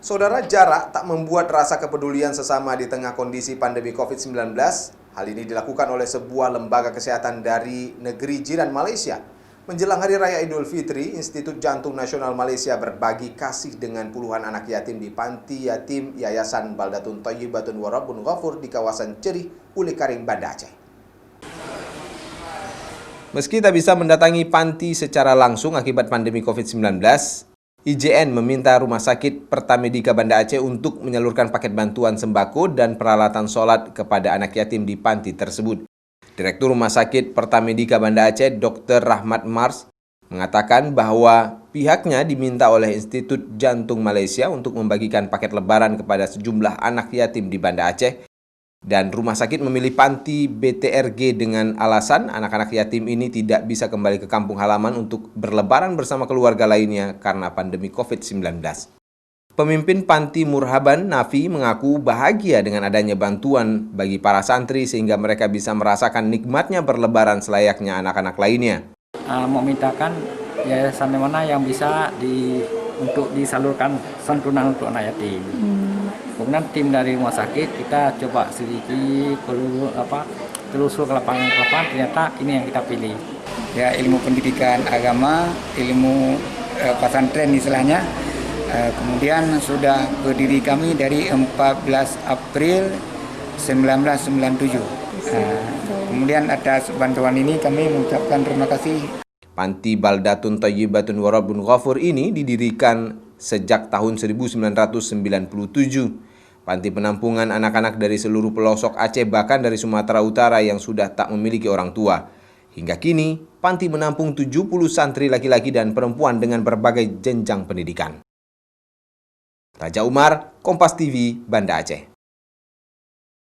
Saudara, jarak tak membuat rasa kepedulian sesama di tengah kondisi pandemi COVID-19. Hal ini dilakukan oleh sebuah lembaga kesehatan dari negeri jiran Malaysia. Menjelang Hari Raya Idul Fitri, Institut Jantung Nasional Malaysia berbagi kasih dengan puluhan anak yatim di Panti Yatim Yayasan Baldatun Thayyibatun Warabun Ghafur di kawasan Cherih, Uli Karing, Banda Aceh. Meski tak bisa mendatangi panti secara langsung akibat pandemi COVID-19, IJN meminta Rumah Sakit Pertamedika Banda Aceh untuk menyalurkan paket bantuan sembako dan peralatan sholat kepada anak yatim di panti tersebut. Direktur Rumah Sakit Pertamedika Banda Aceh, Dr. Rahmat Mars, mengatakan bahwa pihaknya diminta oleh Institut Jantung Malaysia untuk membagikan paket lebaran kepada sejumlah anak yatim di Banda Aceh. Dan rumah sakit memilih panti BTRG dengan alasan anak-anak yatim ini tidak bisa kembali ke kampung halaman untuk berlebaran bersama keluarga lainnya karena pandemi COVID-19. Pemimpin Panti Murhaban, Nafi, mengaku bahagia dengan adanya bantuan bagi para santri sehingga mereka bisa merasakan nikmatnya berlebaran selayaknya anak-anak lainnya. Memintakan yayasan mana yang bisa untuk disalurkan santunan untuk anak yatim. Kemudian tim dari rumah sakit kita coba sedikit telusur ke lapangan, ternyata ini yang kita pilih. Ya, ilmu pendidikan agama, ilmu pesantren istilahnya. Kemudian sudah berdiri kami dari 14 April 1997. Kemudian atas bantuan ini kami mengucapkan terima kasih. Panti Baldatun Thayyibatun Warabun Ghafur ini didirikan sejak tahun 1997. Panti penampungan anak-anak dari seluruh pelosok Aceh bahkan dari Sumatera Utara yang sudah tak memiliki orang tua. Hingga kini, panti menampung 70 santri laki-laki dan perempuan dengan berbagai jenjang pendidikan. Raja Umar, Kompas TV, Banda Aceh.